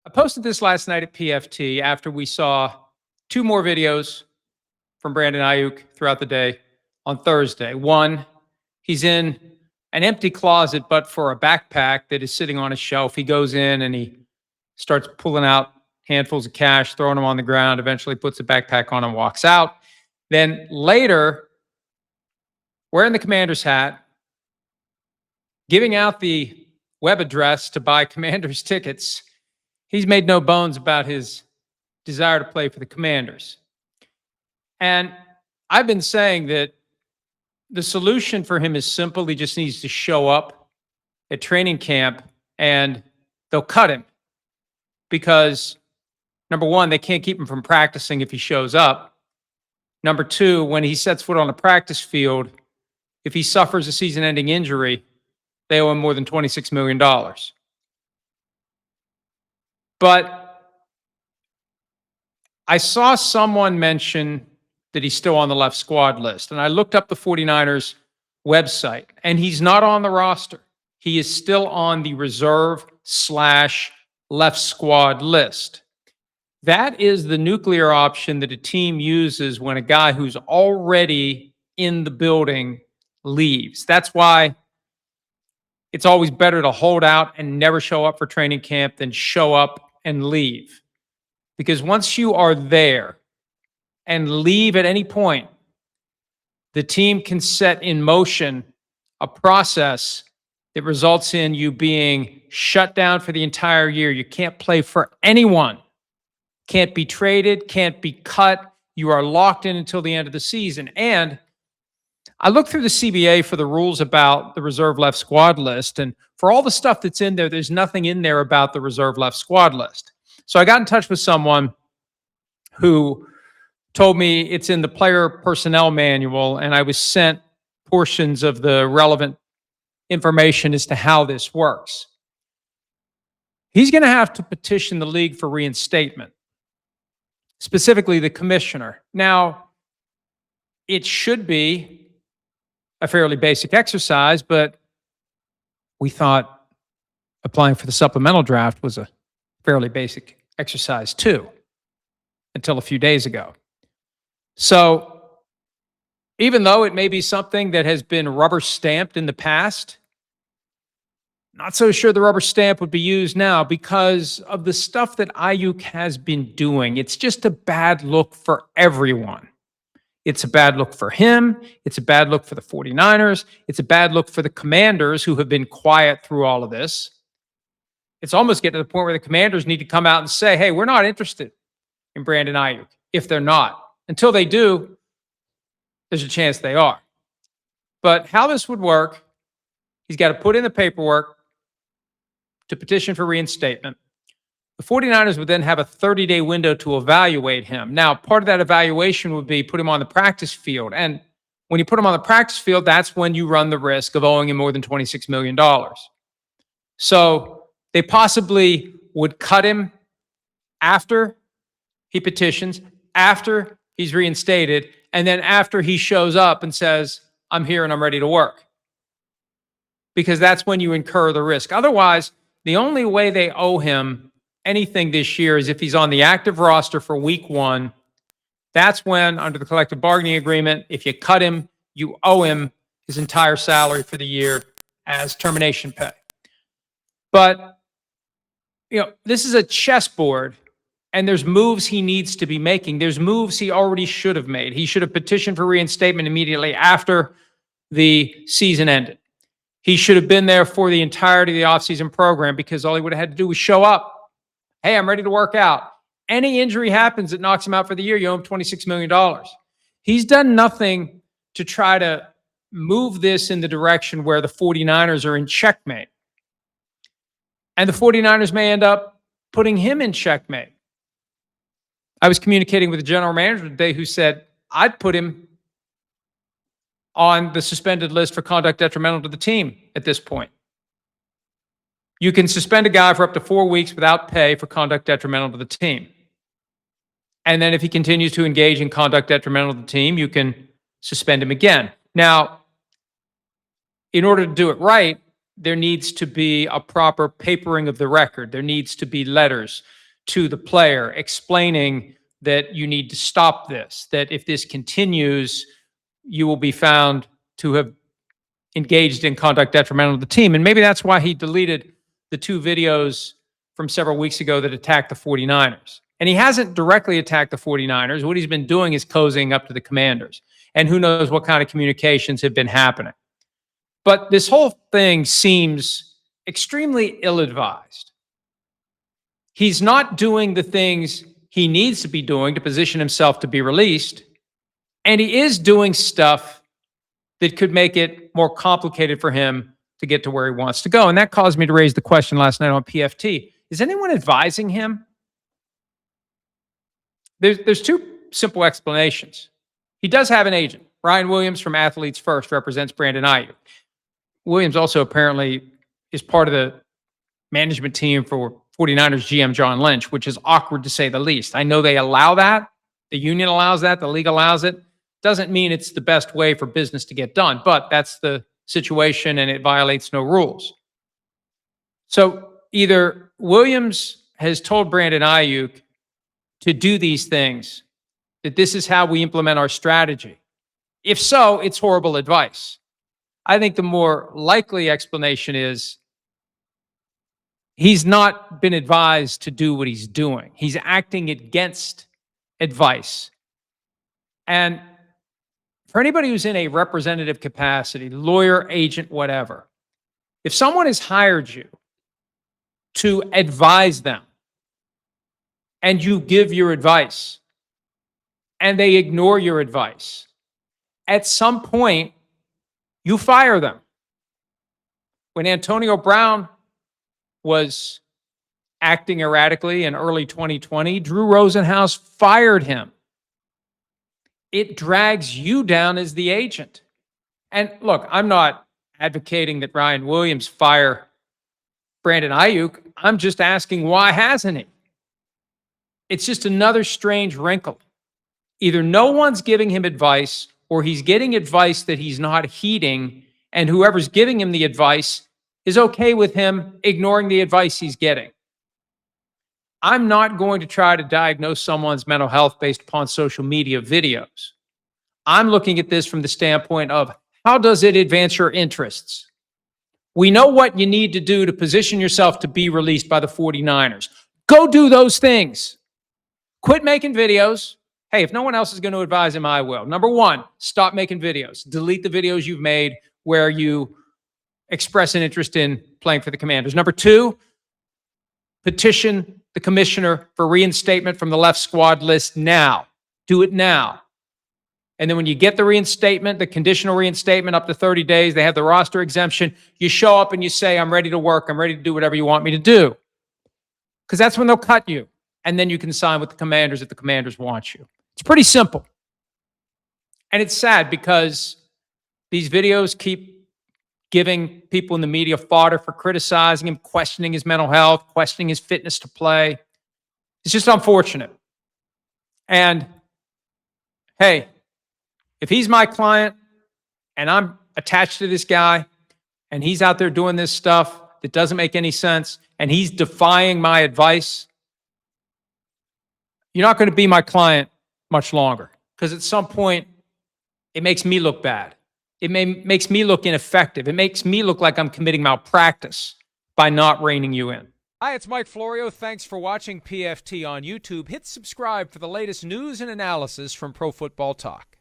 I posted this last night at PFT after we saw two more videos from Brandon Aiyuk throughout the day on Thursday. One, he's in an empty closet, but for a backpack that is sitting on a shelf. He goes in and he starts pulling out handfuls of cash, throwing them on the ground, eventually puts the backpack on and walks out. Then later, wearing the commander's hat, giving out the web address to buy commander's tickets, he's made no bones about his desire to play for the Commanders. And I've been saying that the solution for him is simple. He just needs to show up at training camp and they'll cut him because, number one, they can't keep him from practicing if he shows up. Number two, when he sets foot on the practice field, if he suffers a season-ending injury, they owe him more than $26 million. But I saw someone mention that he's still on the left squad list. And I looked up the 49ers website, and he's not on the roster. He is still on the reserve/left squad list. That is the nuclear option that a team uses when a guy who's already in the building leaves. That's why it's always better to hold out and never show up for training camp than show up and leave. Because once you are there and leave at any point, the team can set in motion a process that results in you being shut down for the entire year. You can't play for anyone, can't be traded, can't be cut. You are locked in until the end of the season. And I looked through the CBA for the rules about the reserve left squad list, and for all the stuff that's in there, there's nothing in there about the reserve left squad list. So I got in touch with someone who told me it's in the player personnel manual, and I was sent portions of the relevant information as to how this works. He's going to have to petition the league for reinstatement, specifically the commissioner. Now, it should be a fairly basic exercise, but we thought applying for the supplemental draft was a fairly basic exercise too, until a few days ago. So even though it may be something that has been rubber stamped in the past, not so sure the rubber stamp would be used now because of the stuff that Aiyuk has been doing. It's just a bad look for everyone. It's a bad look for him. It's a bad look for the 49ers. It's a bad look for the Commanders, who have been quiet through all of this. It's almost getting to the point where the Commanders need to come out and say, hey, we're not interested in Brandon Aiyuk, if they're not. Until they do, there's a chance they are. But how this would work, he's got to put in the paperwork to petition for reinstatement. The 49ers would then have a 30-day window to evaluate him. Now, part of that evaluation would be put him on the practice field. And when you put him on the practice field, that's when you run the risk of owing him more than $26 million. So they possibly would cut him after he petitions, after he's reinstated, and then after he shows up and says, I'm here and I'm ready to work. Because that's when you incur the risk. Otherwise, the only way they owe him anything this year is if he's on the active roster for week one. That's when, under the collective bargaining agreement, if you cut him, you owe him his entire salary for the year as termination pay. But, this is a chessboard, and there's moves he needs to be making. There's moves he already should have made. He should have petitioned for reinstatement immediately after the season ended. He should have been there for the entirety of the offseason program because all he would have had to do was show up. Hey, I'm ready to work out. Any injury happens that knocks him out for the year, you owe him $26 million. He's done nothing to try to move this in the direction where the 49ers are in checkmate. And the 49ers may end up putting him in checkmate. I was communicating with the general manager today who said, I'd put him on the suspended list for conduct detrimental to the team at this point. You can suspend a guy for up to 4 weeks without pay for conduct detrimental to the team. And then if he continues to engage in conduct detrimental to the team, you can suspend him again. Now, in order to do it right, there needs to be a proper papering of the record. There needs to be letters to the player explaining that you need to stop this, that if this continues, you will be found to have engaged in conduct detrimental to the team. And maybe that's why he deleted the 2 videos from several weeks ago that attacked the 49ers. And he hasn't directly attacked the 49ers. What he's been doing is cozying up to the Commanders. And who knows what kind of communications have been happening. But this whole thing seems extremely ill-advised. He's not doing the things he needs to be doing to position himself to be released. And he is doing stuff that could make it more complicated for him to get to where he wants to go. And that caused me to raise the question last night on PFT. Is anyone advising him? There's 2 simple explanations. He does have an agent. Ryan Williams from Athletes First represents Brandon Aiyuk. Williams also apparently is part of the management team for 49ers GM John Lynch, which is awkward to say the least. I know they allow that. The union allows that. The league allows it. Doesn't mean it's the best way for business to get done, but that's the situation and it violates no rules. So either Williams has told Brandon Aiyuk to do these things, that this is how we implement our strategy. If so, it's horrible advice. I think the more likely explanation is he's not been advised to do what he's doing. He's acting against advice. And for anybody who's in a representative capacity, lawyer, agent, whatever, if someone has hired you to advise them and you give your advice and they ignore your advice, at some point, you fire them. When Antonio Brown was acting erratically in early 2020, Drew Rosenhaus fired him. It drags you down as the agent. And look, I'm not advocating that Ryan Williams fire Brandon Aiyuk. I'm just asking, why hasn't he? It's just another strange wrinkle. Either no one's giving him advice or he's getting advice that he's not heeding, and whoever's giving him the advice is okay with him ignoring the advice he's getting. I'm not going to try to diagnose someone's mental health based upon social media videos. I'm looking at this from the standpoint of how does it advance your interests? We know what you need to do to position yourself to be released by the 49ers. Go do those things. Quit making videos. Hey, if no one else is going to advise him, I will. Number 1, stop making videos. Delete the videos you've made where you express an interest in playing for the Commanders. Number 2, petition the commissioner for reinstatement from the left squad list now. Do it now. And then when you get the reinstatement, the conditional reinstatement up to 30 days, they have the roster exemption. You show up and you say, I'm ready to work. I'm ready to do whatever you want me to do. Because that's when they'll cut you. And then you can sign with the Commanders if the Commanders want you. It's pretty simple. And it's sad because these videos keep giving people in the media fodder for criticizing him, questioning his mental health, questioning his fitness to play. It's just unfortunate. And hey, if he's my client and I'm attached to this guy and he's out there doing this stuff that doesn't make any sense and he's defying my advice, you're not going to be my client much longer, because at some point it makes me look bad. It makes me look ineffective. It makes me look like I'm committing malpractice by not reining you in. Hi, it's Mike Florio. Thanks for watching PFT on YouTube. Hit subscribe for the latest news and analysis from Pro Football Talk.